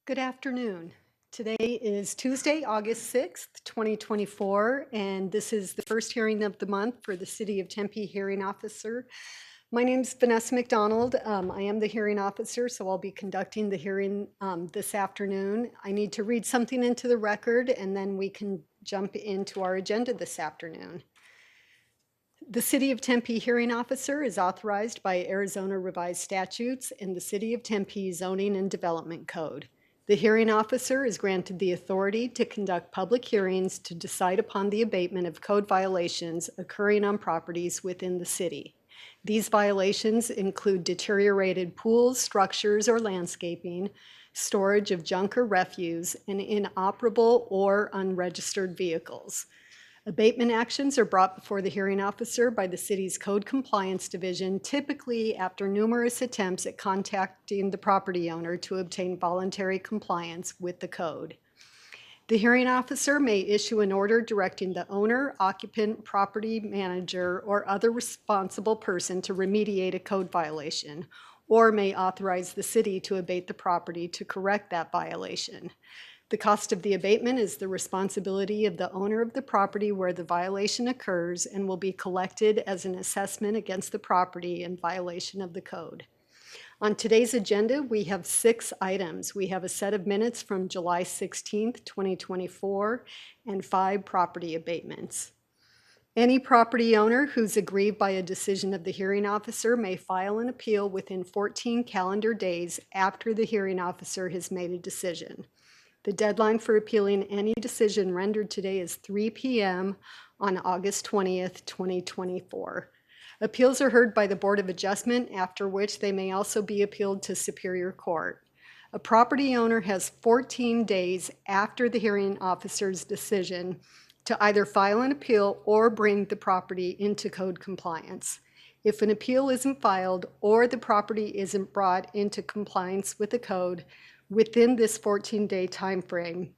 Good afternoon. Today is Tuesday, August 6th, 2024, and this is the first hearing of the month for the City of Tempe hearing officer. My name is Vanessa McDonald. I am the hearing officer, so I'll be conducting the hearing this afternoon. I need to read something into the record, and then we can jump into our agenda this afternoon. The City of Tempe hearing officer is authorized by Arizona Revised Statutes and the City of Tempe Zoning and Development Code. The hearing officer is granted the authority to conduct public hearings to decide upon the abatement of code violations occurring on properties within the city. These violations include deteriorated pools, structures, or landscaping, storage of junk or refuse, and inoperable or unregistered vehicles. Abatement actions are brought before the hearing officer by the city's Code Compliance Division, typically after numerous attempts at contacting the property owner to obtain voluntary compliance with the code. The hearing officer may issue an order directing the owner, occupant, property manager, or other responsible person to remediate a code violation, or may authorize the city to abate the property to correct that violation. The cost of the abatement is the responsibility of the owner of the property where the violation occurs and will be collected as an assessment against the property in violation of the code. On today's agenda, we have 6 items. We have a set of minutes from July 16th, 2024, and 5 property abatements. Any property owner who's aggrieved by a decision of the hearing officer may file an appeal within 14 calendar days after the hearing officer has made a decision. The deadline for appealing any decision rendered today is 3 p.m. on August 20th, 2024. Appeals are heard by the Board of Adjustment, after which they may also be appealed to Superior Court. A property owner has 14 days after the hearing officer's decision to either file an appeal or bring the property into code compliance. If an appeal isn't filed or the property isn't brought into compliance with the code, within this 14-day time frame,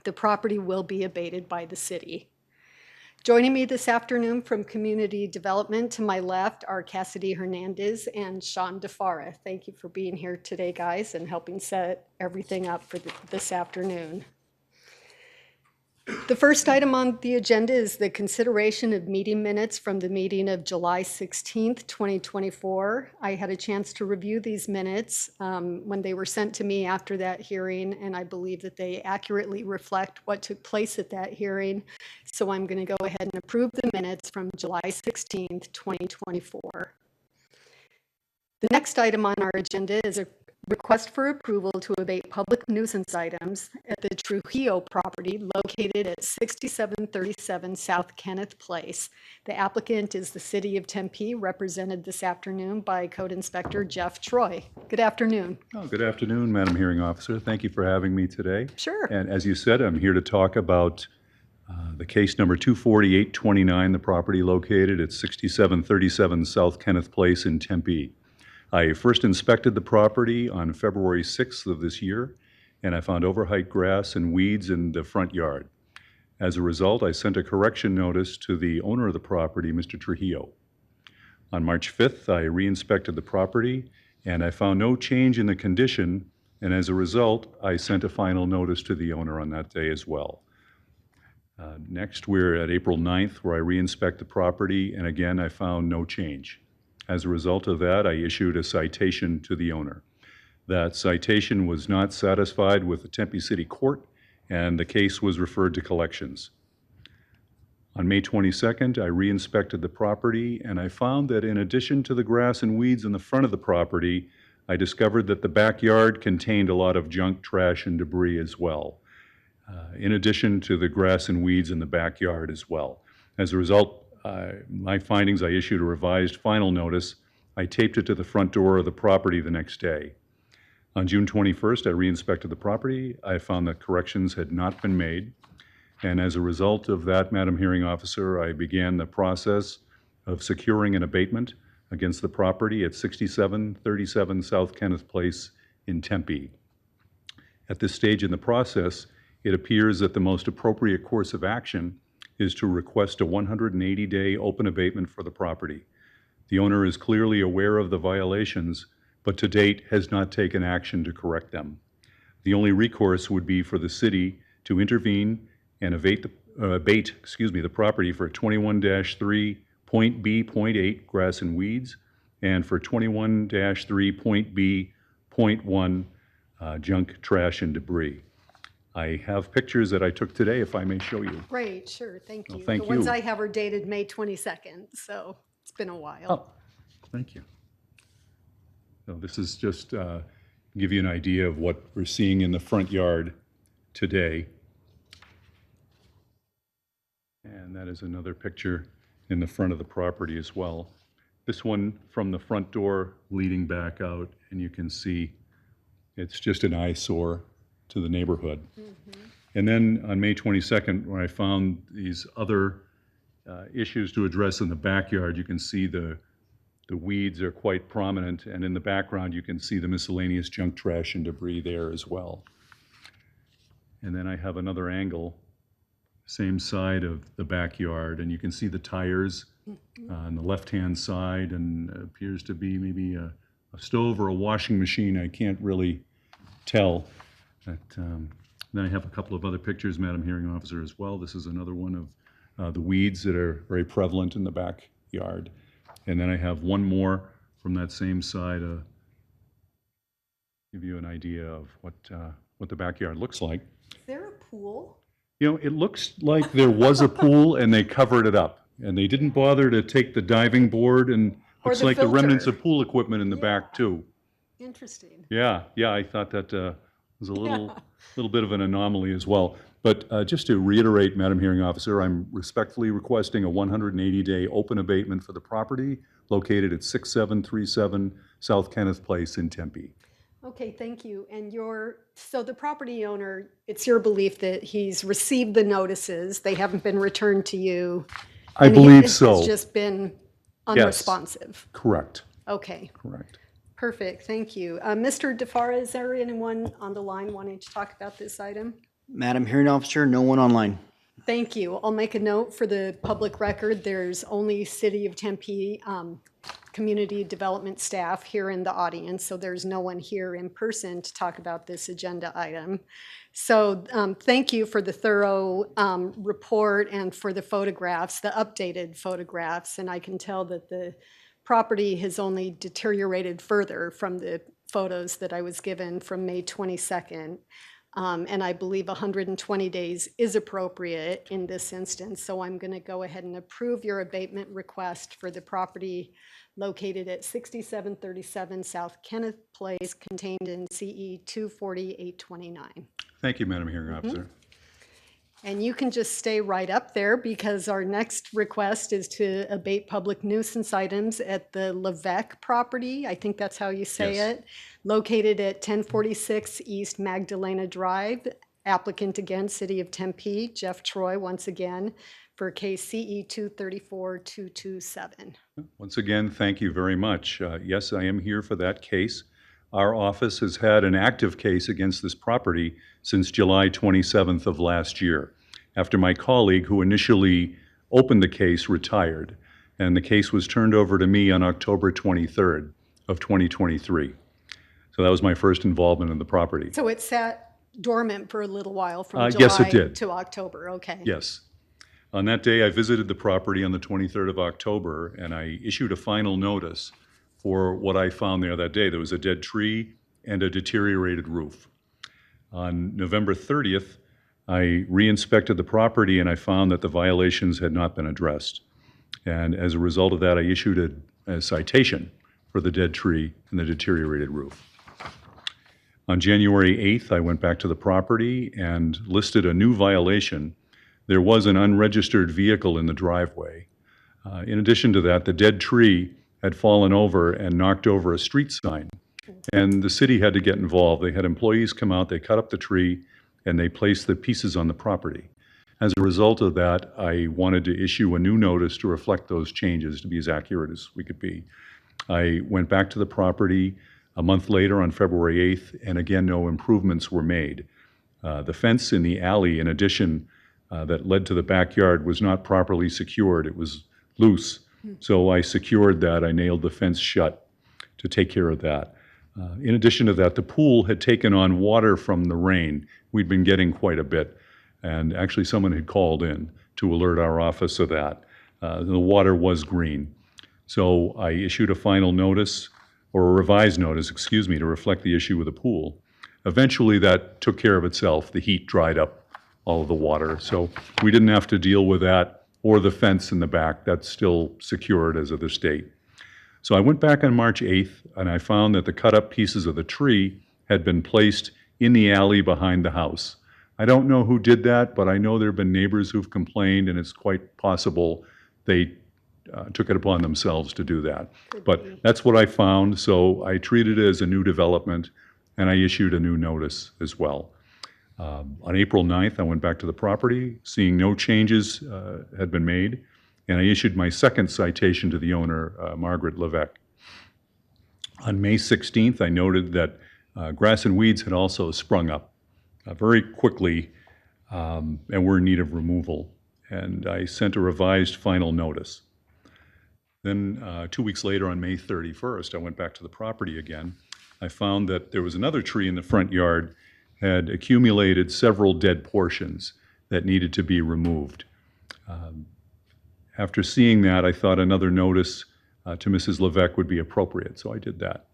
the property will be abated by the city. Joining me this afternoon from Community Development to my left are Cassidy Hernandez and Sean DeFara. Thank you for being here today, guys, and helping set everything up for this afternoon. The first item on the agenda is the consideration of meeting minutes from the meeting of July 16th, 2024. I had a chance to review these minutes when they were sent to me after that hearing, and I believe that they accurately reflect what took place at that hearing. So I'm going to go ahead and approve the minutes from July 16th, 2024. The next item on our agenda is a request for approval to abate public nuisance items at the Trujillo property located at 6737 South Kenneth Place. The applicant is the City of Tempe, represented this afternoon by Code Inspector Jeff Troy. Good afternoon. Oh, good afternoon, Madam Hearing Officer. Thank you for having me today. Sure. And as you said, I'm here to talk about the case number 24829, the property located at 6737 South Kenneth Place in Tempe. I first inspected the property on February 6th of this year, and I found overheight grass and weeds in the front yard. As a result, I sent a correction notice to the owner of the property, Mr. Trujillo. On March 5th, I re-inspected the property, and I found no change in the condition, and as a result, I sent a final notice to the owner on that day as well. Next, we're at April 9th, where I re-inspect the property, and again, I found no change. As a result of that, I issued a citation to the owner. That citation was not satisfied with the Tempe City Court, and the case was referred to collections. On May 22nd, I re-inspected the property, and I found that in addition to the grass and weeds in the front of the property, I discovered that the backyard contained a lot of junk, trash, and debris as well, in addition to the grass and weeds in the backyard as well. As a result, my findings, I issued a revised final notice. I taped it to the front door of the property the next day. On June 21st, I re-inspected the property. I found that corrections had not been made. And as a result of that, Madam Hearing Officer, I began the process of securing an abatement against the property at 6737 South Kenneth Place in Tempe. At this stage in the process, it appears that the most appropriate course of action is to request a 180-day open abatement for the property. The owner is clearly aware of the violations, but to date has not taken action to correct them. The only recourse would be for the city to intervene and abate the property for 21-3 point B point 8 grass and weeds, and for 21-3 point B point 1 junk, trash, and debris. I have pictures that I took today, if I may show you. Great, sure, thank you. thank The ones you. I have are dated May 22nd, so it's been a while. Oh, thank you. So this is just give you an idea of what we're seeing in the front yard today. And that is another picture in the front of the property as well. This one from the front door leading back out, and you can see it's just an eyesore to the neighborhood. And then on May 22nd, when I found these other issues to address in the backyard, you can see the weeds are quite prominent, and in the background you can see the miscellaneous junk, trash, and debris there as well. And then I have another angle, same side of the backyard, and you can see the tires on the left-hand side, and appears to be maybe a stove or a washing machine. I can't really tell. But, then I have a couple of other pictures, Madam Hearing Officer, as well. This is another one of the weeds that are very prevalent in the backyard. And then I have one more from that same side, give you an idea of what the backyard looks like. Is there a pool? You know, it looks like there was a pool and they covered it up. And they didn't bother to take the diving board, and Or looks the like the remnants filter. of pool equipment in the back too. Interesting. Yeah, I thought that was a little bit of an anomaly as well. But just to reiterate, Madam Hearing Officer, I'm respectfully requesting a 180-day open abatement for the property located at 6737 South Kenneth Place in Tempe. Okay, thank you. And so the property owner, it's your belief that he's received the notices, they haven't been returned to you? I and he believe has so. just been unresponsive? Correct. Okay, Correct. perfect, thank you. Mr. DeFara, is there anyone on the line wanting to talk about this item? Madam Hearing Officer, no one online. Thank you. I'll make a note for the public record. There's only City of Tempe community development staff here in the audience, so there's no one here in person to talk about this agenda item. So thank you for the thorough report and for the photographs, the updated photographs, and I can tell that the property has only deteriorated further from the photos that I was given from May 22nd. And I believe 120 days is appropriate in this instance. So I'm going to go ahead and approve your abatement request for the property located at 6737 South Kenneth Place, contained in CE 240-829. Thank you, Madam Hearing Officer. And you can just stay right up there because our next request is to abate public nuisance items at the Levesque property. I think that's how you say Yes. it. Located at 1046 East Magdalena Drive. Applicant again, City of Tempe, Jeff Troy, once again, for case CE 234227. Once again, thank you very much. Yes, I am here for that case. Our office has had an active case against this property since July 27th of last year, after my colleague who initially opened the case retired, and the case was turned over to me on October 23rd of 2023. So that was my first involvement in the property. So it sat dormant for a little while from Yes, it July did. to October, okay. Yes. On that day, I visited the property on the 23rd of October, and I issued a final notice for what I found there that day. There was a dead tree and a deteriorated roof. On November 30th, I re-inspected the property and I found that the violations had not been addressed. And as a result of that, I issued a citation for the dead tree and the deteriorated roof. On January 8th, I went back to the property and listed a new violation. There was an unregistered vehicle in the driveway. In addition to that, the dead tree had fallen over and knocked over a street sign. And the city had to get involved. They had employees come out, they cut up the tree, and they placed the pieces on the property. As a result of that, I wanted to issue a new notice to reflect those changes, to be as accurate as we could be. I went back to the property a month later on February 8th, and again, no improvements were made. The fence in the alley, in addition, that led to the backyard was not properly secured. It was loose. So I secured that. I nailed the fence shut to take care of that. In addition to that, the pool had taken on water from the rain. We'd been getting quite a bit, and actually someone had called in to alert our office of that. The water was green. So I issued a final notice, or a revised notice, excuse me, to reflect the issue with the pool. Eventually, that took care of itself. The heat dried up all of the water, so we didn't have to deal with that or the fence in the back. That's still secured as of this date. So I went back on March 8th, and I found that the cut-up pieces of the tree had been placed in the alley behind the house. I don't know who did that, but I know there have been neighbors who've complained, and it's quite possible they took it upon themselves to do that. But that's what I found, so I treated it as a new development, and I issued a new notice as well. On April 9th, I went back to the property, seeing no changes had been made, and I issued my second citation to the owner, Margaret Levesque. On May 16th, I noted that grass and weeds had also sprung up very quickly and were in need of removal, and I sent a revised final notice. Then 2 weeks later, on May 31st, I went back to the property again. I found that there was another tree in the front yard had accumulated several dead portions that needed to be removed. After seeing that, I thought another notice to Mrs. Levesque would be appropriate, so I did that.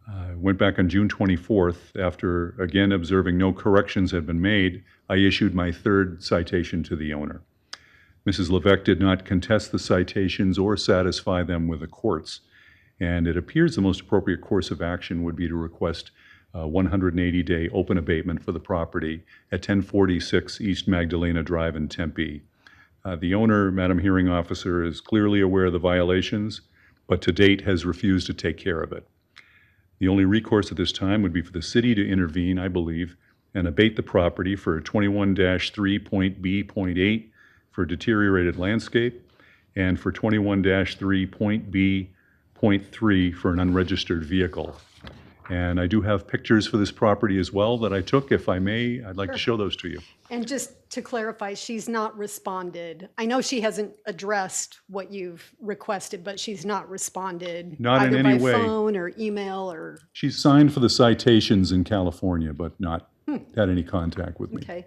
I went back on June 24th. After again observing no corrections had been made, I issued my third citation to the owner. Mrs. Levesque did not contest the citations or satisfy them with the courts, and it appears the most appropriate course of action would be to request a 180-day open abatement for the property at 1046 East Magdalena Drive in Tempe. The owner, Madam Hearing Officer, is clearly aware of the violations, but to date has refused to take care of it. The only recourse at this time would be for the city to intervene, I believe, and abate the property for 21-3.B.8 for deteriorated landscape, and for 21-3.B.3 for an unregistered vehicle. And I do have pictures for this property as well that I took. If I may, I'd like to show those to you. And just to clarify, she's not responded. I know she hasn't addressed what you've requested, but she's not responded. Not in any way. Either by phone or email or, She's signed for the citations in California, but not had any contact with me. okay.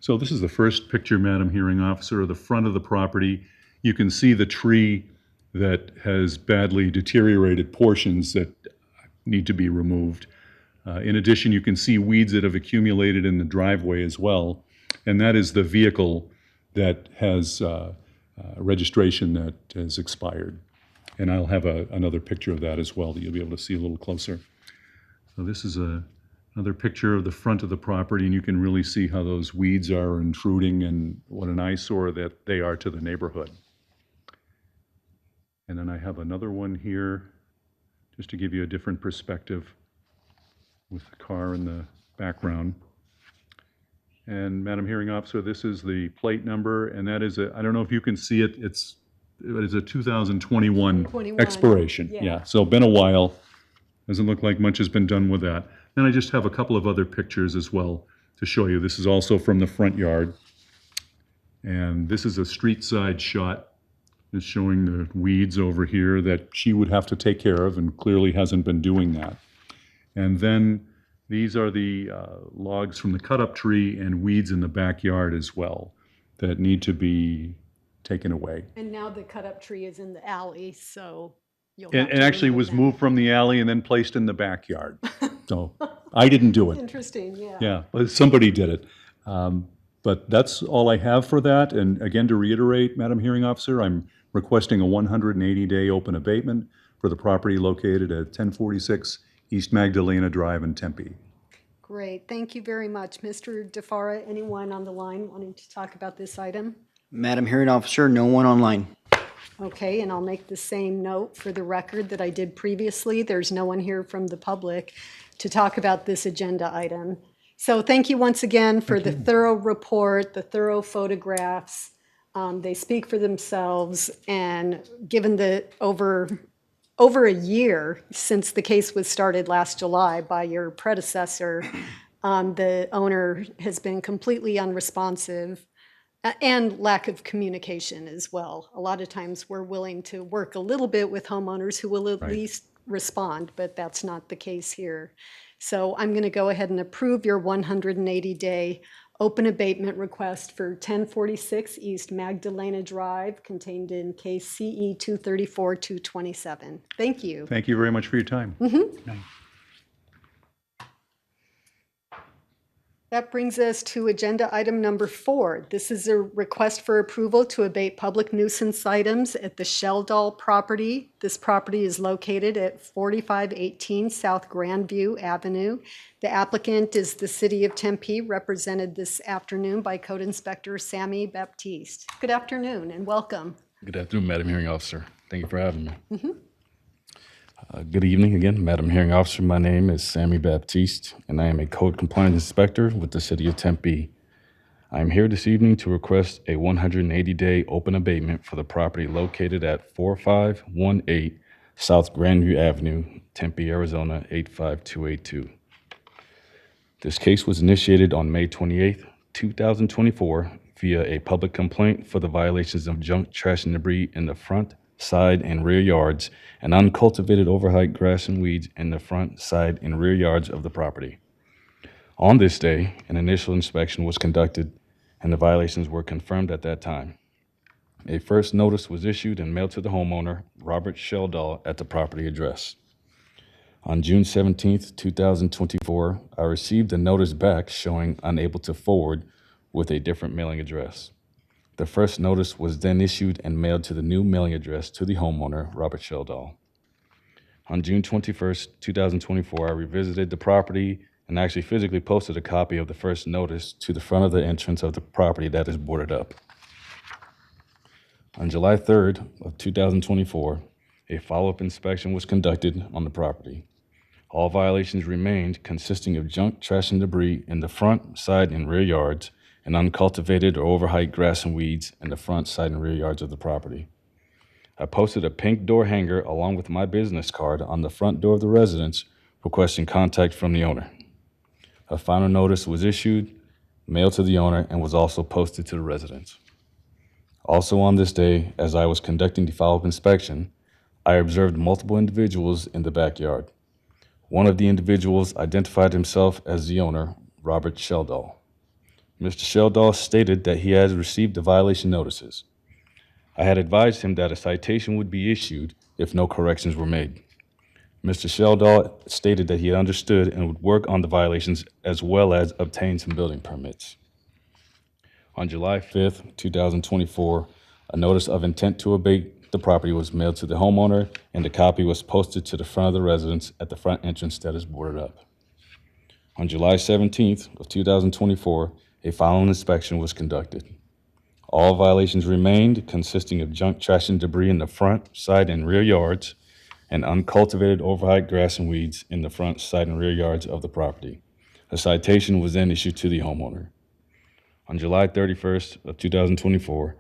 So this is the first picture, Madam Hearing Officer, of the front of the property. You can see the tree that has badly deteriorated portions that need to be removed. In addition, you can see weeds that have accumulated in the driveway as well, and that is the vehicle that has registration that has expired. And I'll have another picture of that as well that you'll be able to see a little closer. So this is another picture of the front of the property, and you can really see how those weeds are intruding and what an eyesore that they are to the neighborhood. And then I have another one here, just to give you a different perspective with the car in the background. And Madam Hearing Officer, this is the plate number, and that is I don't know if you can see it, it is a 2021 expiration. Yeah, so been a while. Doesn't look like much has been done with that. Then I just have a couple of other pictures as well to show you. This is also from the front yard. And this is a street side shot. It's showing the weeds over here that she would have to take care of, and clearly hasn't been doing that. And then these are the logs from the cut-up tree and weeds in the backyard as well that need to be taken away. And now the cut-up tree is in the alley, so you'll And have to actually remove was that. moved from the alley and then placed in the backyard. So I didn't do it. Interesting, yeah. Yeah, but somebody did it. But that's all I have for that. And again, to reiterate, Madam Hearing Officer, I'm requesting a 180-day open abatement for the property located at 1046 East Magdalena Drive in Tempe. Great, thank you very much. Mr. DeFara, anyone on the line wanting to talk about this item? Madam Hearing Officer, no one online. Okay, and I'll make the same note for the record that I did previously. There's no one here from the public to talk about this agenda item. So thank you once again for the thorough report, the thorough photographs. They speak for themselves, and given the over a year since the case was started last July by your predecessor, the owner has been completely unresponsive and lack of communication as well. A lot of times we're willing to work a little bit with homeowners who will at least respond, but that's not the case here. So I'm going to go ahead and approve your 180-day open abatement request for 1046 East Magdalena Drive, contained in case CE 234-227. Thank you. Thank you very much for your time. That brings us to agenda item number 4. This is a request for approval to abate public nuisance items at the Sheldall property. This property is located at 4518 South Grandview Avenue. The applicant is the City of Tempe, represented this afternoon by Code Inspector Sammy Baptiste. Good afternoon and welcome. Good afternoon, Madam Hearing Officer. Thank you for having me. Good evening again, Madam Hearing Officer. My name is Sammy Baptiste, and I am a Code Compliance Inspector with the City of Tempe. I am here this evening to request a 180-day open abatement for the property located at 4518 South Grandview Avenue, Tempe, Arizona 85282. This case was initiated on May 28, 2024 via a public complaint for the violations of junk, trash, and debris in the front, side, and rear yards, and uncultivated overheight grass and weeds in the front, side, and rear yards of the property. On this day, an initial inspection was conducted, and the violations were confirmed at that time. A first notice was issued and mailed to the homeowner, Robert Sheldall, at the property address. On June 17, 2024, I received a notice back showing unable to forward with a different mailing address. The first notice was then issued and mailed to the new mailing address to the homeowner, Robert Sheldall. On June 21st, 2024, I revisited the property and actually physically posted a copy of the first notice to the front of the entrance of the property that is boarded up. On July 3rd of 2024, a follow-up inspection was conducted on the property. All violations remained, consisting of junk, trash, and debris in the front, side, and rear yards, and uncultivated or overheight grass and weeds in the front, side, and rear yards of the property. I posted a pink door hanger along with my business card on the front door of the residence requesting contact from the owner. A final notice was issued, mailed to the owner, and was also posted to the residents. Also on this day, as I was conducting the follow-up inspection, I observed multiple individuals in the backyard. One of the individuals identified himself as the owner, Robert Sheldall. Mr. Sheldall stated that he has received the violation notices. I had advised him that a citation would be issued if no corrections were made. Mr. Sheldall stated that he understood and would work on the violations as well as obtain some building permits. On July 5th, 2024, a notice of intent to abate the property was mailed to the homeowner, and a copy was posted to the front of the residence at the front entrance that is boarded up. On July 17th of 2024, a final inspection was conducted. All violations remained, consisting of junk, trash, and debris in the front, side, and rear yards, and uncultivated overheight grass and weeds in the front, side, and rear yards of the property. A citation was then issued to the homeowner. On July 31st of 2024,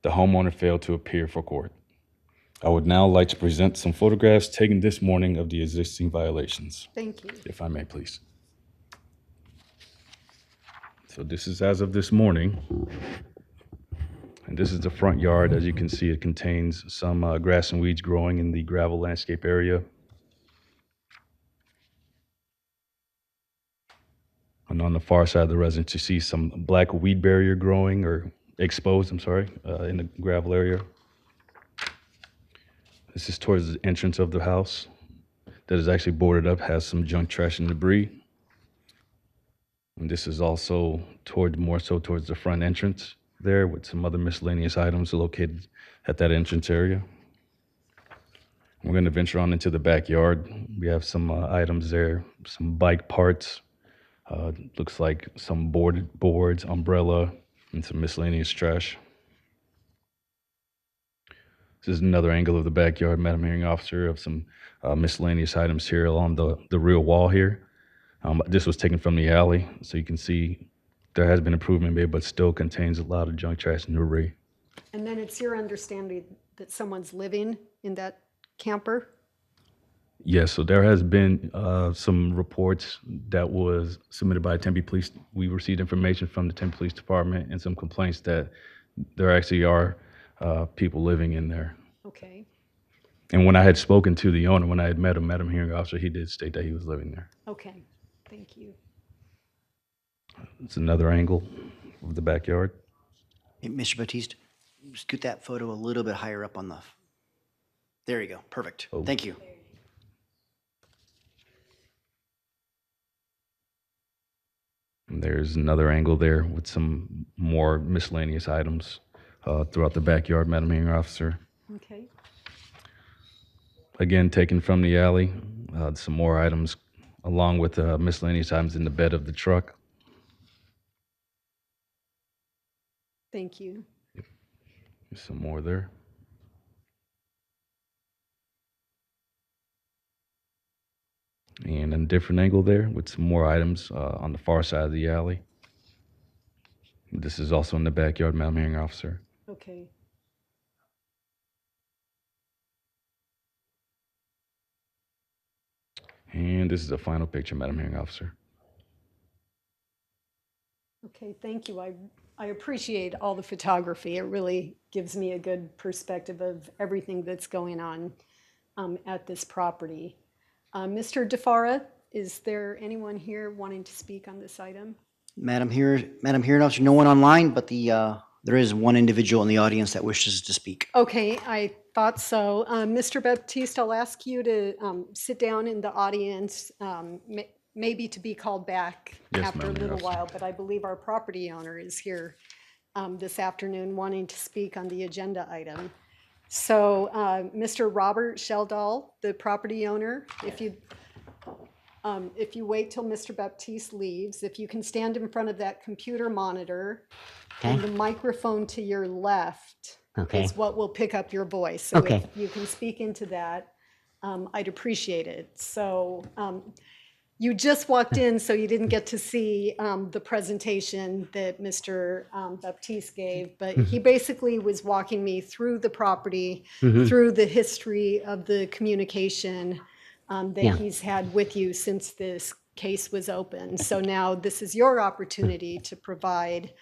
the homeowner failed to appear for court. I would now like to present some photographs taken this morning of the existing violations. Thank you. If I may, please. So this is as of this morning, and this is the front yard. As you can see, it contains some grass and weeds growing in the gravel landscape area. And on the far side of the residence, you see some black weed barrier growing, or exposed, in the gravel area. This is towards the entrance of the house that is actually boarded up, has some junk, trash, and debris. And this is also more so towards the front entrance there, with some other miscellaneous items located at that entrance area. We're going to venture on into the backyard. We have some items there, some bike parts. Looks like some boards, umbrella, and some miscellaneous trash. This is another angle of the backyard, Madam Hearing Officer, of some miscellaneous items here along the rear wall here. This was taken from the alley, so you can see there has been improvement made, but still contains a lot of junk, trash, and debris. And then it's your understanding that someone's living in that camper? Yes, so there has been some reports that was submitted by Tempe Police. We received information from the Tempe Police Department and some complaints that there actually are people living in there. Okay. And when I had spoken to the owner, when I had met him, Madam Hearing Officer, he did state that he was living there. Okay, thank you. It's another angle of the backyard. Hey, Mr. Batiste, scoot that photo a little bit higher up on the, there you go, perfect. Oh. Thank you. And there's another angle there with some more miscellaneous items throughout the backyard, Madam Hearing Officer. Okay, Again, taken from the alley, some more items along with miscellaneous items in the bed of the truck. thank you. There's some more there. And a different angle there with some more items on the far side of the alley. This is also in the backyard, Madam Hearing Officer. Okay, And this is the final picture, Madam Hearing Officer. okay, thank you. I appreciate all the photography. It really gives me a good perspective of everything that's going on at this property. Mr. DeFara, is there anyone here wanting to speak on this item? Madam Hearing Officer, no one online, but there is one individual in the audience that wishes to speak. Okay, I thought so. Mr. Baptiste, I'll ask you to sit down in the audience, maybe to be called back Yes, after a ma'am, little yes. while, but I believe our property owner is here this afternoon wanting to speak on the agenda item. So, Mr. Robert Sheldall, the property owner, if you wait till Mr. Baptiste leaves, if you can stand in front of that computer monitor, and the microphone to your left Okay. is what will pick up your voice. So Okay. if you can speak into that, I'd appreciate it. So you just walked in, so you didn't get to see the presentation that Mr. Baptiste gave, but he basically was walking me through the property, through the history of the communication that Yeah. he's had with you since this case was open. So now this is your opportunity to provide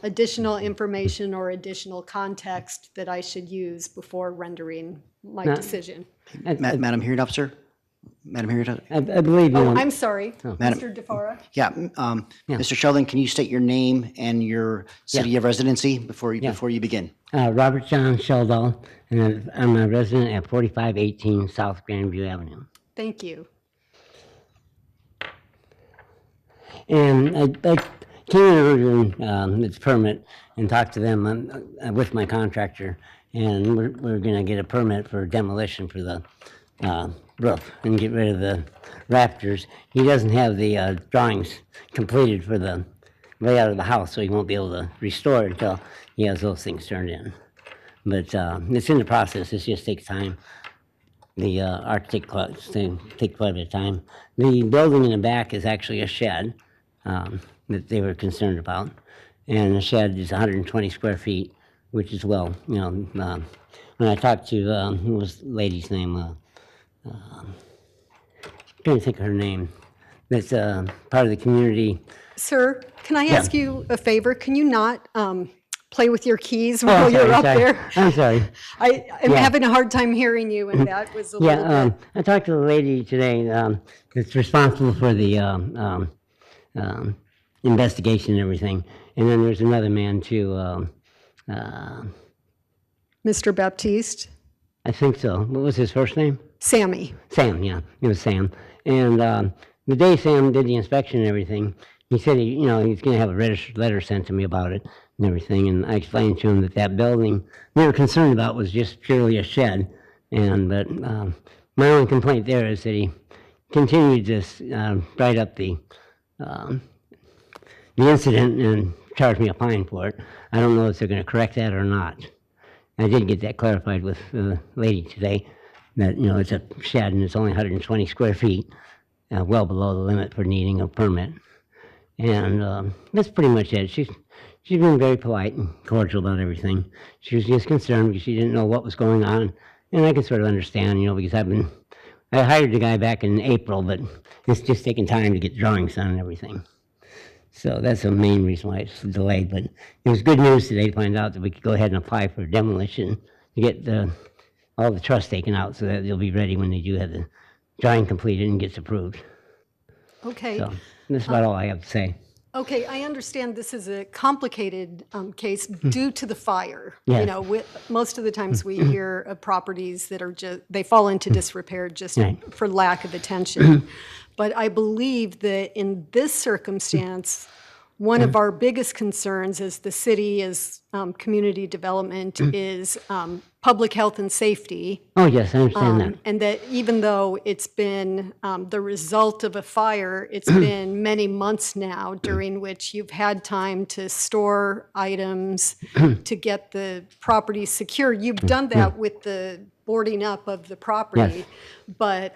additional information or additional context that I should use before rendering my decision. Madam Hearing Officer? Madam Hearing Officer? I believe you. Oh, I'm sorry, Madam- Mr. DeFara. Yeah, Mr. Sheldon, can you state your name and your city of residency before you begin? Robert John Sheldall, and I'm a resident at 4518 South Grandview Avenue. Thank you. And I came in earlier, its permit, and talked to them with my contractor, and we're going to get a permit for demolition for the roof and get rid of the rafters. He doesn't have the drawings completed for the layout of the house, so he won't be able to restore it until he has those things turned in. But it's in the process. It just takes time. The architect take quite a bit of time. The building in the back is actually a shed that they were concerned about, and the shed is 120 square feet, which is well, when I talked to who was the lady's name, trying to think of her name. That's part of the community. Sir, can I ask you a favor? Can you not play with your keys Oh, while I'm you're sorry, up sorry. there? I'm sorry. I am Yeah. having a hard time hearing you, and that was a little Yeah, bit. I talked to the lady today that's responsible for the investigation and everything. And then there's another man too. Mr. Baptiste? I think so. What was his first name? Sammy. Sam, yeah, it was Sam. And the day Sam did the inspection and everything, he said he's going to have a registered letter sent to me about it and everything. And I explained to him that building we were concerned about was just purely a shed. But my only complaint there is that he continued to write up the incident and charge me a fine for it. I don't know if they're going to correct that or not. I did get that clarified with the lady today, that, it's a shed and it's only 120 square feet, well below the limit for needing a permit. And that's pretty much it. She's been very polite and cordial about everything. She was just concerned because she didn't know what was going on. And I can sort of understand, because I hired the guy back in April, but it's just taking time to get drawings done and everything. So that's the main reason why it's delayed. But it was good news today to find out that we could go ahead and apply for demolition to get all the trust taken out so that they'll be ready when they do have the drawing completed and gets approved. Okay. So that's about all I have to say. Okay, I understand this is a complicated case due to the fire. You Yes. know, most of the times we hear of properties that are just, they fall into disrepair just Right. for lack of attention. But I believe that in this circumstance, one of our biggest concerns as the city, as community development, is public health and safety. Oh, yes, I understand that. And that even though it's been the result of a fire, it's been many months now during which you've had time to store items, to get the property secure. You've done that with the boarding up of the property, but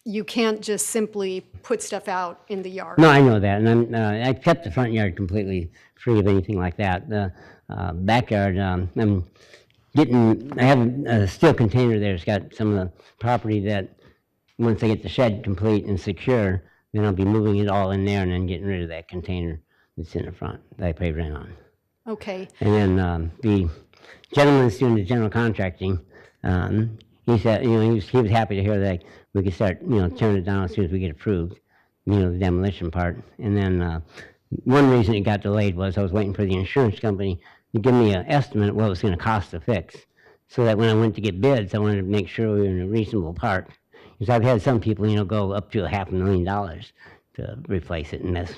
you can't just simply put stuff out in the yard. No, I know that, and I kept the front yard completely free of anything like that. The backyard, I have a steel container there. It's got some of the property that, once I get the shed complete and secure, then I'll be moving it all in there and then getting rid of that container that's in the front that I pay rent on. Okay. And then the gentleman that's doing the general contracting, he said, he was happy to hear that we could start, tearing it down as soon as we get approved, the demolition part. And then one reason it got delayed was I was waiting for the insurance company to give me an estimate of what it was going to cost to fix, so that when I went to get bids, I wanted to make sure we were in a reasonable part. Because I've had some people, go up to $500,000 to replace it, and that's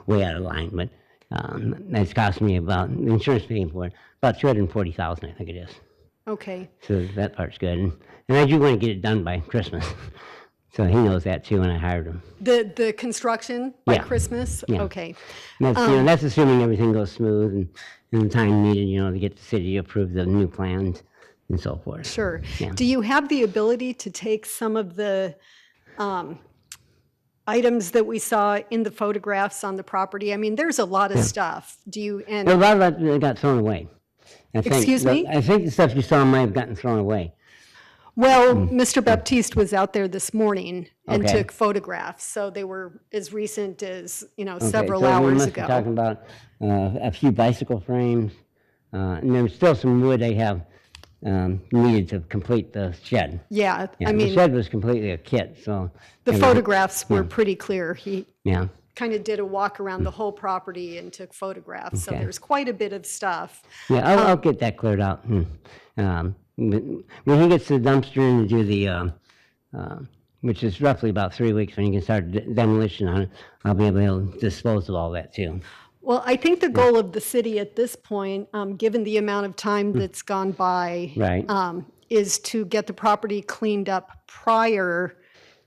way out of line. But that's cost me about, the insurance paying for it, about $240,000, I think it is. Okay. So that part's good. And I do want to get it done by Christmas. So he knows that too when I hired him. The construction by Yeah. Christmas? Yeah. Okay. That's, that's assuming everything goes smooth and the time needed, to get the city to approve the new plans and so forth. Sure. Yeah. Do you have the ability to take some of the items that we saw in the photographs on the property? I mean, there's a lot of stuff. Do you, and Well, a lot of that got thrown away. I think. Excuse me? I think the stuff you saw might have gotten thrown away. well, Mr. Baptiste was out there this morning and Okay. took photographs. So they were as recent as, Okay, several so we hours must ago. be talking about a few bicycle frames, and there's still some wood they have needed to complete the shed. Yeah, Yeah, I the mean, shed was completely a kit, so. the everything- photographs were pretty clear. He Yeah, kind of did a walk around the whole property and took photographs. So Okay. there's quite a bit of stuff. yeah, I'll get that cleared out. When he gets the dumpster and do the, which is roughly about 3 weeks when he can start demolition on it, I'll be able to dispose of all that too. Well, I think the goal of the city at this point, given the amount of time that's gone by, Right. is to get the property cleaned up prior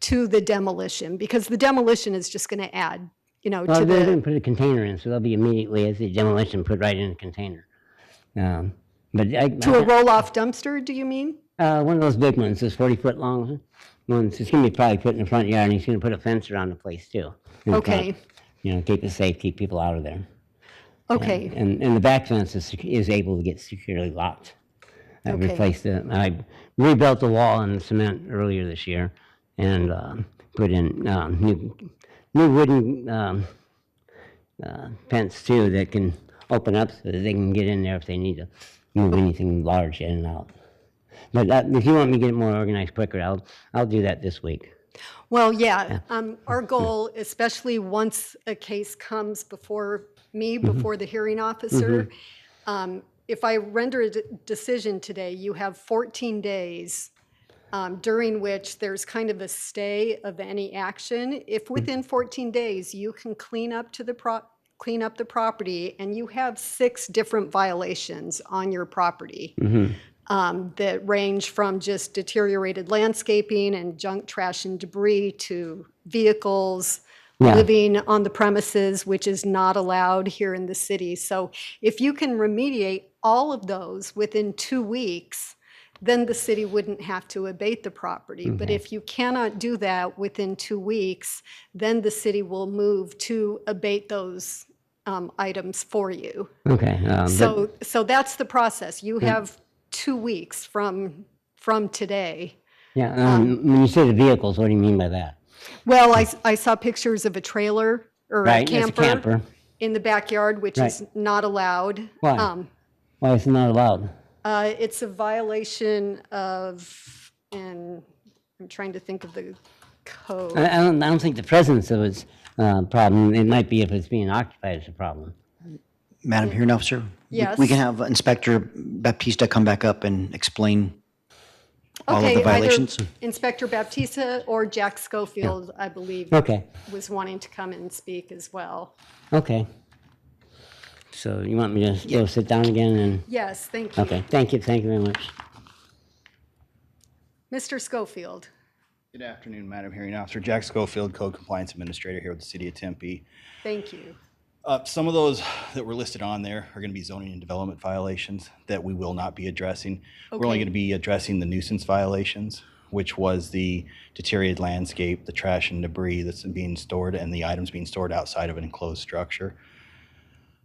to the demolition, because the demolition is just going to add, Well, to they're the, going to put a container in, so they'll be immediately, as the demolition, put right in the container. But to a roll-off dumpster, do you mean? one of those big ones, those 40-foot long ones, it's going to be probably put in the front yard, and he's going to put a fence around the place too. in the Okay. front. Keep it safe, keep people out of there. Okay, And the back fence is able to get securely locked. I Okay. replaced it. I rebuilt the wall and the cement earlier this year, and put in new wooden fence too that can open up so that they can get in there if they need to move anything large in and out. But if you want me to get it more organized quicker, I'll do that this week. well, yeah, our goal, especially once a case comes before me, before the hearing officer, if I render a decision today, you have 14 days during which there's kind of a stay of any action. If within 14 days you can clean up the property, and you have 6 different violations on your property that range from just deteriorated landscaping and junk, trash, and debris to vehicles living on the premises, which is not allowed here in the city. So if you can remediate all of those within 2 weeks, then the city wouldn't have to abate the property. But if you cannot do that within 2 weeks, then the city will move to abate those items for you. Okay. So that's the process. You have 2 weeks from today. When you say the vehicles, what do you mean by that? Well, I saw pictures of a trailer or Right, a it's a camper. in the backyard, which is not allowed. Why? Why it's not allowed? It's a violation of, and I'm trying to think of the code. I don't think the presence of it's a problem. It might be if it's being occupied is a problem. Madam Hearing Officer? Yes. We can have Inspector Baptista come back up and explain all of Okay, the either violations. Inspector Baptista or Jack Schofield, I believe, Okay, was wanting to come and speak as well. okay. So you want me to go sit down again and, Yes, thank you. okay, thank you very much. Mr. Schofield. Good afternoon, Madam Hearing Officer. Jack Schofield, Code Compliance Administrator here with the City of Tempe. Thank you. Some of those that were listed on there are going to be zoning and development violations that we will not be addressing. We're only Okay. going to be addressing the nuisance violations, which was the deteriorated landscape, the trash and debris that's being stored, and the items being stored outside of an enclosed structure.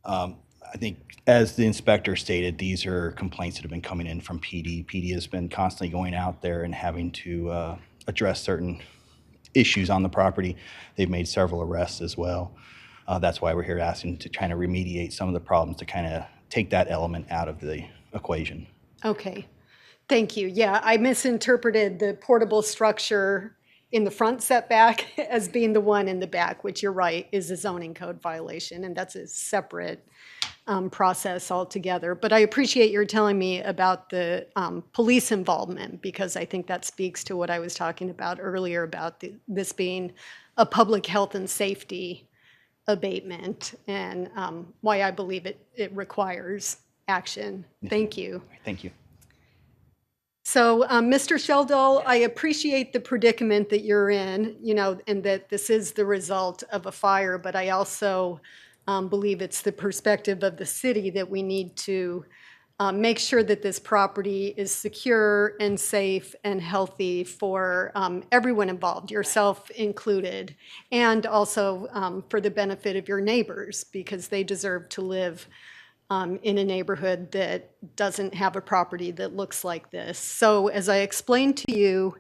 I think, as the inspector stated, these are complaints that have been coming in from PD. PD has been constantly going out there and having to address certain issues on the property. They've made several arrests as well. That's why we're here asking to try to remediate some of the problems to kind of take that element out of the equation. Okay, thank you. Yeah, I misinterpreted the portable structure in the front setback as being the one in the back, which you're right, is a zoning code violation, and that's a separate process altogether. But I appreciate your telling me about the police involvement, because I think that speaks to what I was talking about earlier about this being a public health and safety abatement, and why I believe it requires action. Thank you. Thank you. So, Mr. Sheldall, I appreciate the predicament that you're in, and that this is the result of a fire, but I also believe it's the perspective of the city that we need to make sure that this property is secure and safe and healthy for everyone involved, yourself included, and also for the benefit of your neighbors, because they deserve to live in a neighborhood that doesn't have a property that looks like this. So as I explained to you,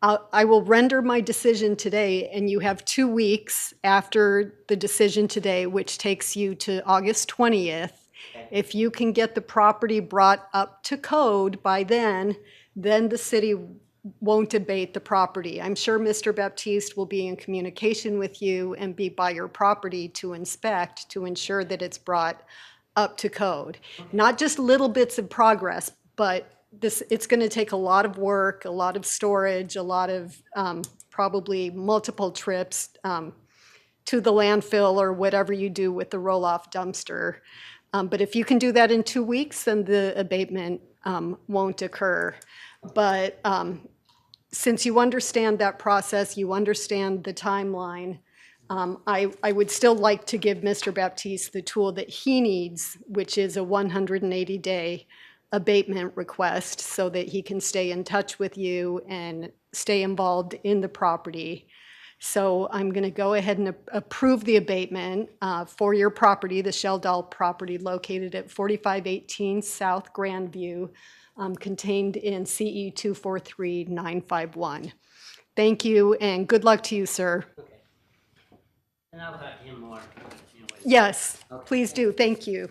I will render my decision today, and you have 2 weeks after the decision today, which takes you to August 20th. If you can get the property brought up to code by then the city won't abate the property. I'm sure Mr. Baptiste will be in communication with you and be by your property to inspect, to ensure that it's brought up to code. Not just little bits of progress, but it's going to take a lot of work, a lot of storage, a lot of probably multiple trips to the landfill or whatever you do with the roll-off dumpster. But if you can do that in 2 weeks, then the abatement won't occur. But since you understand that process, you understand the timeline, I would still like to give Mr. Baptiste the tool that he needs, which is a 180-day abatement request, so that he can stay in touch with you and stay involved in the property. So I'm going to go ahead and approve the abatement for your property, the Sheldall property located at 4518 South Grandview, contained in CE 243951. Thank you, and good luck to you, sir. And I'll talk to him more. Yes, please do. Thank you.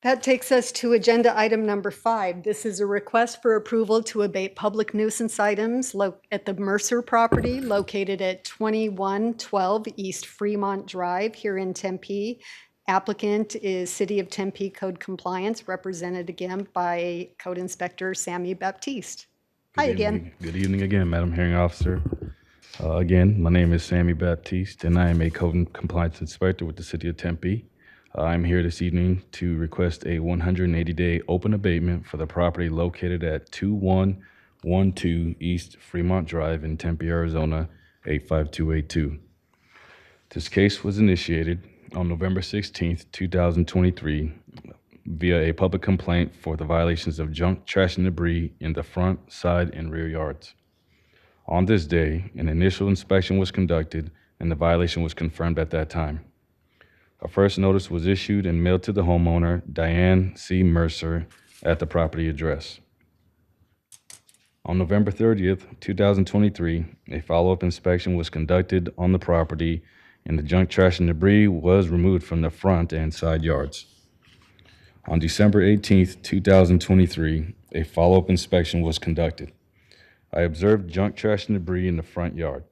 That takes us to agenda item number 5. This is a request for approval to abate public nuisance items at the Mercer property located at 2112 East Fremont Drive here in Tempe. Applicant is City of Tempe Code Compliance, represented again by Code Inspector Sammy Baptiste. Hi again. Good evening again, Madam Hearing Officer. Again, my name is Sammy Baptiste, and I am a Code Compliance Inspector with the City of Tempe. I'm here this evening to request a 180-day open abatement for the property located at 2112 East Fremont Drive in Tempe, Arizona, 85282. This case was initiated on November 16th, 2023, via a public complaint for the violations of junk, trash, and debris in the front, side, and rear yards. On this day, an initial inspection was conducted, and the violation was confirmed at that time. A first notice was issued and mailed to the homeowner, Diane C. Mercer, at the property address. On November 30th, 2023, a follow-up inspection was conducted on the property, and the junk, trash, and debris was removed from the front and side yards. On December 18th, 2023, a follow-up inspection was conducted. I observed junk, trash, and debris in the front yard.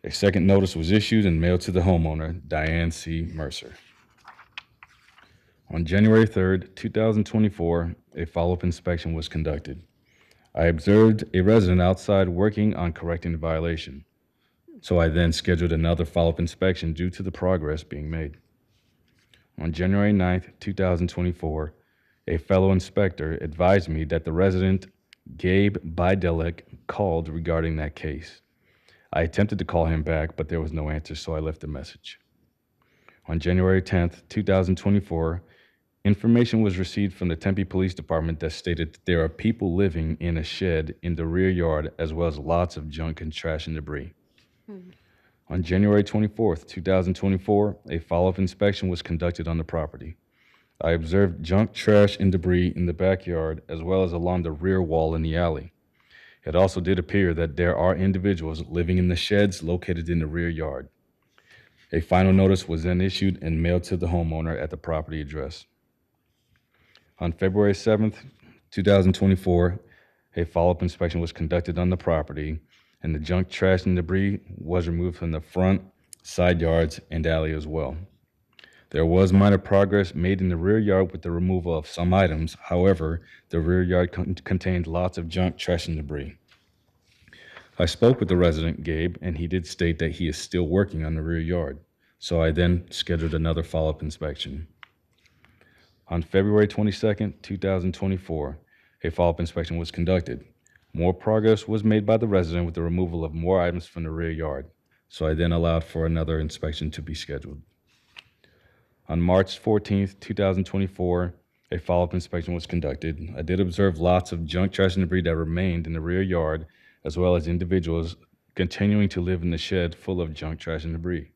A second notice was issued and mailed to the homeowner, Diane C. Mercer. On January 3rd, 2024, a follow-up inspection was conducted. I observed a resident outside working on correcting the violation, so I then scheduled another follow-up inspection due to the progress being made. On January 9th, 2024, a fellow inspector advised me that the resident, Gabe Bidelek, called regarding that case. I attempted to call him back, but there was no answer, so I left a message. On January 10th, 2024, information was received from the Tempe Police Department that stated that there are people living in a shed in the rear yard, as well as lots of junk and trash and debris. On January 24th, 2024, a follow-up inspection was conducted on the property. I observed junk, trash, and debris in the backyard, as well as along the rear wall in the alley. It also did appear that there are individuals living in the sheds located in the rear yard. A final notice was then issued and mailed to the homeowner at the property address. On February 7th, 2024, a follow-up inspection was conducted on the property, and the junk, trash, and debris was removed from the front, side yards, and alley as well. There was minor progress made in the rear yard with the removal of some items. However, the rear yard contained lots of junk, trash, and debris. I spoke with the resident, Gabe, and he did state that he is still working on the rear yard. So I then scheduled another follow-up inspection. On February 22nd, 2024, a follow-up inspection was conducted. More progress was made by the resident with the removal of more items from the rear yard. So I then allowed for another inspection to be scheduled. On March 14th, 2024, a follow-up inspection was conducted. I did observe lots of junk, trash, and debris that remained in the rear yard, as well as individuals continuing to live in the shed full of junk, trash, and debris.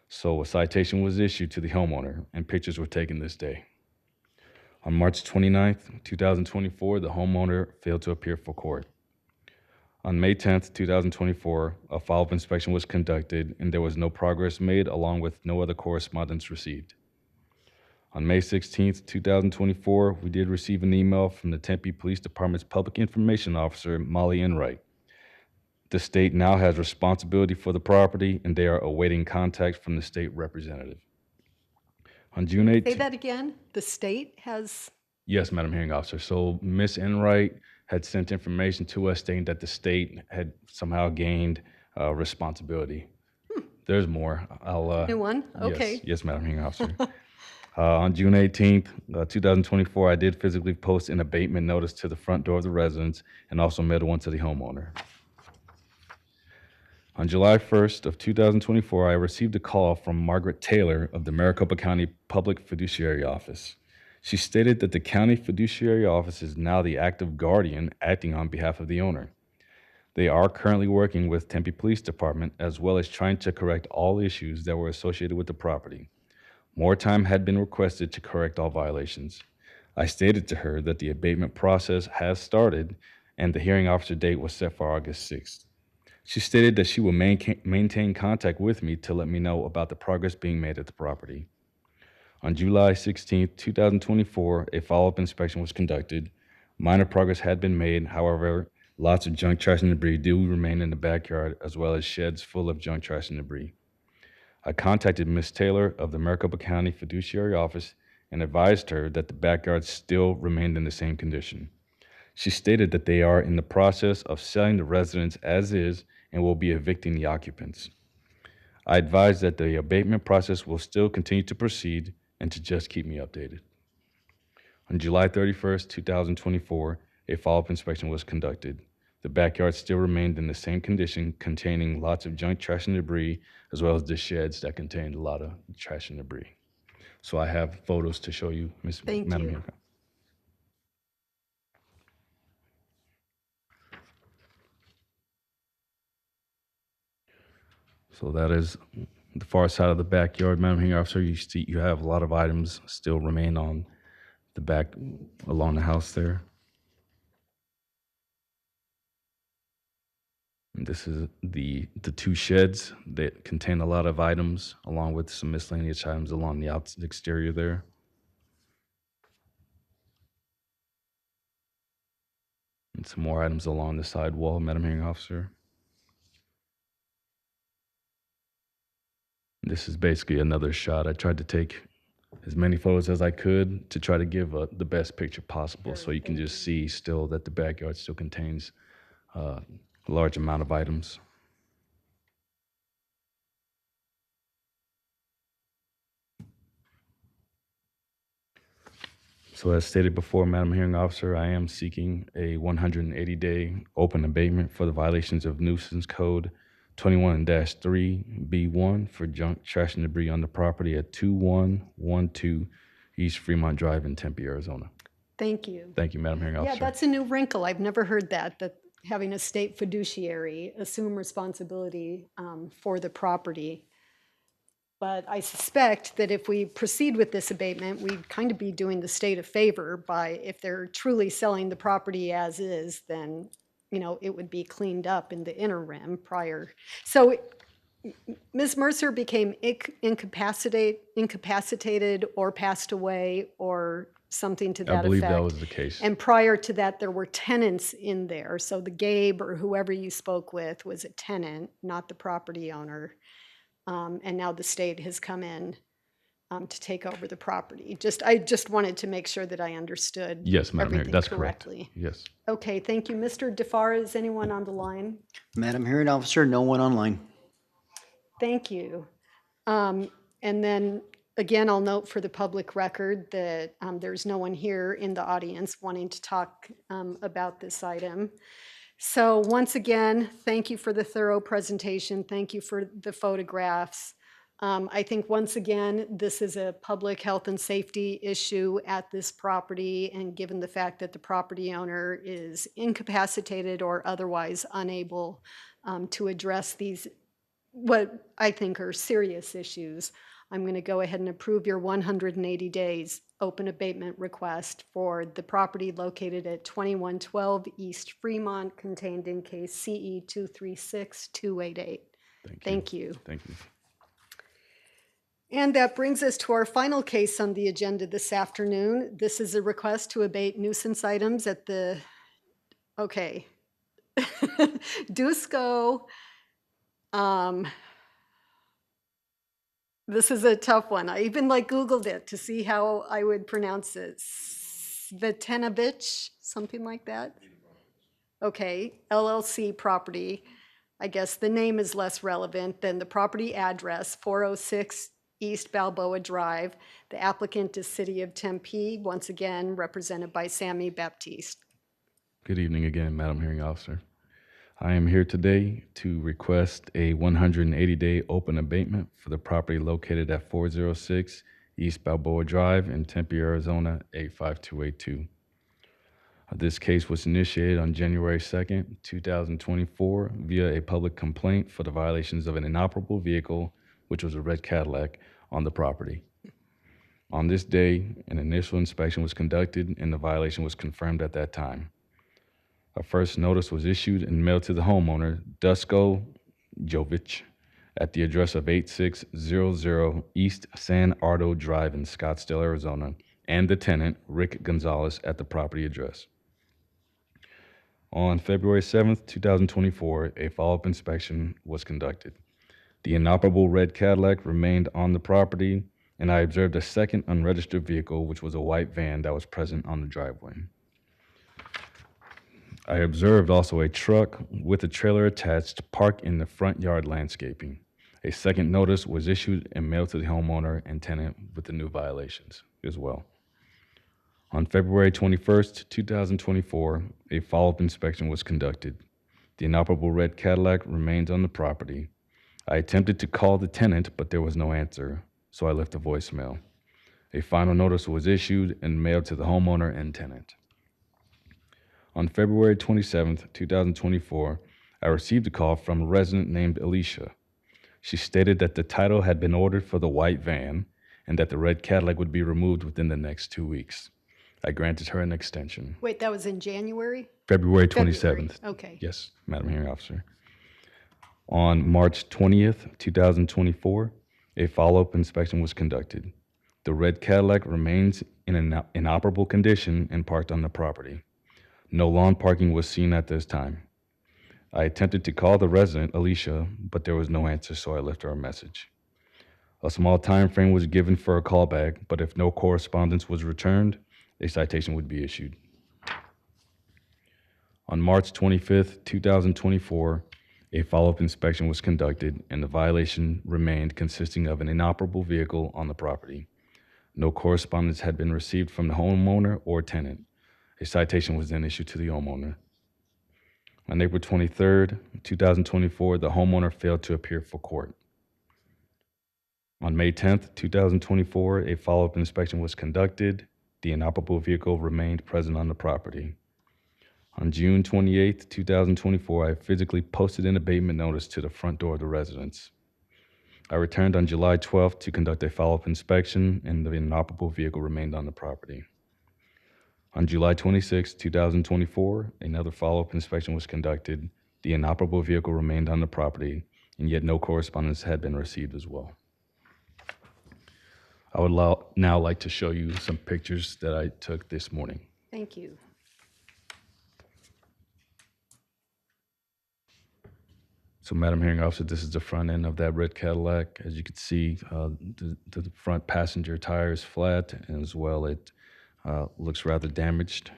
So a citation was issued to the homeowner, and pictures were taken this day. On March 29th, 2024, the homeowner failed to appear for court. On May 10th, 2024, a follow-up inspection was conducted, and there was no progress made, along with no other correspondence received. On May 16th, 2024, we did receive an email from the Tempe Police Department's Public Information Officer, Molly Enright. The state now has responsibility for the property, and they are awaiting contact from the state representative. On June 18th... Say that again? The state has... Yes, Madam Hearing Officer. So Ms. Enright had sent information to us stating that the state had somehow gained responsibility. There's more. New one? Okay. Yes, Madam Hearing Officer. On June 18th, 2024, I did physically post an abatement notice to the front door of the residence and also mailed one to the homeowner. On July 1st of 2024, I received a call from Margaret Taylor of the Maricopa County Public Fiduciary Office. She stated that the County Fiduciary Office is now the active guardian acting on behalf of the owner. They are currently working with Tempe Police Department as well as trying to correct all issues that were associated with the property. More time had been requested to correct all violations. I stated to her that the abatement process has started and the hearing officer date was set for August 6th. She stated that she will maintain contact with me to let me know about the progress being made at the property. On July 16, 2024, a follow-up inspection was conducted. Minor progress had been made. However, lots of junk, trash, and debris do remain in the backyard, as well as sheds full of junk, trash, and debris. I contacted Ms. Taylor of the Maricopa County Fiduciary Office and advised her that the backyard still remained in the same condition. She stated that they are in the process of selling the residence as is and will be evicting the occupants. I advised that the abatement process will still continue to proceed and to just keep me updated. On July 31st, 2024, a follow-up inspection was conducted. The backyard still remained in the same condition, containing lots of junk, trash, and debris, as well as the sheds that contained a lot of trash and debris. So I have photos to show you, Thank Madam you. Mayor. So that is the far side of the backyard, Madam Hearing Officer. You see, you have a lot of items still remain on the back along the house there. And this is the two sheds that contain a lot of items, along with some miscellaneous items along the exterior there. And some more items along the side wall, Madam Hearing Officer. This is basically another shot. I tried to take as many photos as I could to try to give the best picture possible, so you can just see still that the backyard still contains a large amount of items. So as stated before, Madam Hearing Officer, I am seeking a 180-day open abatement for the violations of Nuisance Code 21-3B1 for junk, trash, and debris on the property at 2112 East Fremont Drive in Tempe, Arizona. Thank you. Thank you, Madam Hearing Yeah, Officer. that's a new wrinkle. I've never heard that having a state fiduciary assume responsibility for the property. But I suspect that if we proceed with this abatement, we'd kind of be doing the state a favor by, if they're truly selling the property as is, then, you know, it would be cleaned up in the interim prior. So Ms. Mercer became incapacitated or passed away or something to that effect. I believe that was the case. And prior to that, there were tenants in there. So the Gabe or whoever you spoke with was a tenant, not the property owner. And now the state has come in to take over the property. I just wanted to make sure that I understood Yes, Madam Hearing, everything that's correctly. correct. Yes. Okay, thank you. Mr. DeFar, is anyone on the line? Madam Hearing Officer, no one online. Thank you. And then, again, I'll note for the public record that there's no one here in the audience wanting to talk about this item. So once again, thank you for the thorough presentation. Thank you for the photographs. I think once again, this is a public health and safety issue at this property, and given the fact that the property owner is incapacitated or otherwise unable to address these, what I think are serious issues, I'm going to go ahead and approve your 180 days open abatement request for the property located at 2112 East Fremont, contained in case CE 236288. Thank you. Thank you. And that brings us to our final case on the agenda this afternoon. This is a request to abate nuisance items at the, okay, Dusko. This is a tough one. I even Googled it to see how I would pronounce it. Svetanovich, something like that. Okay, LLC property. I guess the name is less relevant than the property address, 406 East Balboa Drive. The applicant is City of Tempe, once again represented by Sammy Baptiste. Good evening again, Madam Hearing Officer. I am here today to request a 180-day open abatement for the property located at 406 East Balboa Drive in Tempe, Arizona, 85282. This case was initiated on January 2nd, 2024 via a public complaint for the violations of an inoperable vehicle, which was a red Cadillac, on the property. On this day, an initial inspection was conducted and the violation was confirmed at that time. A first notice was issued and mailed to the homeowner, Dusko Jovic, at the address of 8600 East San Ardo Drive in Scottsdale, Arizona, and the tenant, Rick Gonzalez, at the property address. On February 7th, 2024, a follow-up inspection was conducted. The inoperable red Cadillac remained on the property, and I observed a second unregistered vehicle, which was a white van that was present on the driveway. I observed also a truck with a trailer attached parked in the front yard landscaping. A second notice was issued and mailed to the homeowner and tenant with the new violations as well. On February 21st, 2024, a follow-up inspection was conducted. The inoperable red Cadillac remains on the property. I attempted to call the tenant, but there was no answer, so I left a voicemail. A final notice was issued and mailed to the homeowner and tenant. On February 27th, 2024, I received a call from a resident named Alicia. She stated that the title had been ordered for the white van and that the red Cadillac would be removed within the next 2 weeks. I granted her an extension. Wait, that was in January? February 27th. February, okay. Yes, Madam Hearing Officer. On March 20th, 2024, a follow-up inspection was conducted. The red Cadillac remains in an inoperable condition and parked on the property. No lawn parking was seen at this time. I attempted to call the resident, Alicia, but there was no answer, so I left her a message. A small time frame was given for a callback, but if no correspondence was returned, a citation would be issued. On March 25th, 2024, a follow-up inspection was conducted, and the violation remained consisting of an inoperable vehicle on the property. No correspondence had been received from the homeowner or tenant. A citation was then issued to the homeowner. On April 23rd, 2024, the homeowner failed to appear for court. On May 10th, 2024, a follow-up inspection was conducted. The inoperable vehicle remained present on the property. On June 28th, 2024, I physically posted an abatement notice to the front door of the residence. I returned on July 12th to conduct a follow-up inspection, and the inoperable vehicle remained on the property. On July 26, 2024, another follow-up inspection was conducted. The inoperable vehicle remained on the property, and yet no correspondence had been received as well. I would now like to show you some pictures that I took this morning. Thank you. So, Madam Hearing Officer, this is the front end of that red Cadillac. As you can see, the front passenger tire is flat, and as well, it looks rather damaged.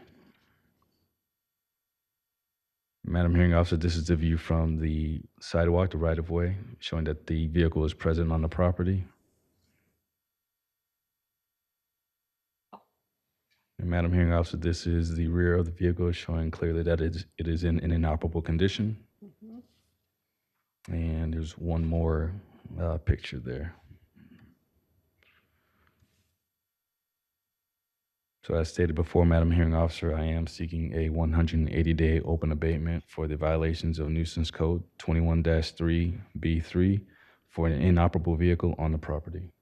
Madam Hearing Officer, this is the view from the sidewalk, the right-of-way, showing that the vehicle is present on the property. And Madam Hearing Officer, this is the rear of the vehicle, showing clearly that it is in an inoperable condition. And there's one more picture there. So as stated before, Madam Hearing Officer, I am seeking a 180-day open abatement for the violations of Nuisance Code 21-3B3 for an inoperable vehicle on the property.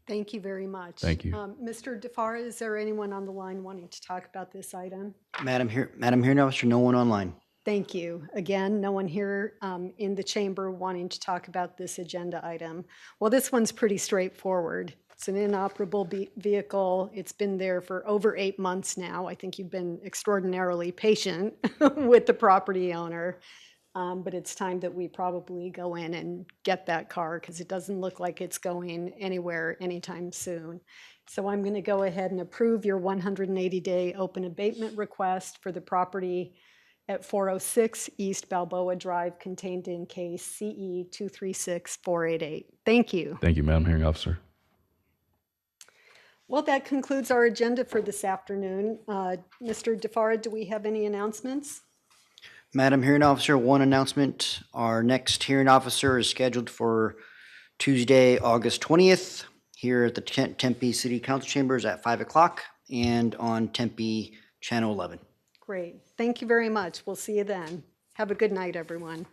Thank you very much. Thank you. Mr. DeFara, is there anyone on the line wanting to talk about this item? Madam Hearing Officer, no one online. Thank you. Again, no one here in the chamber wanting to talk about this agenda item. Well, this one's pretty straightforward. It's an inoperable vehicle. It's been there for over 8 months now. I think you've been extraordinarily patient with the property owner. But it's time that we probably go in and get that car because it doesn't look like it's going anywhere anytime soon. So I'm going to go ahead and approve your 180-day open abatement request for the property at 406 East Balboa Drive, contained in case CE 236488. Thank you. Thank you, Madam Hearing Officer. Well, that concludes our agenda for this afternoon. Mr. DeFara, do we have any announcements? Madam Hearing Officer, one announcement. Our next hearing officer is scheduled for Tuesday, August 20th, here at the Tempe City Council Chambers at 5 o'clock and on Tempe Channel 11. Great. Thank you very much. We'll see you then. Have a good night, everyone.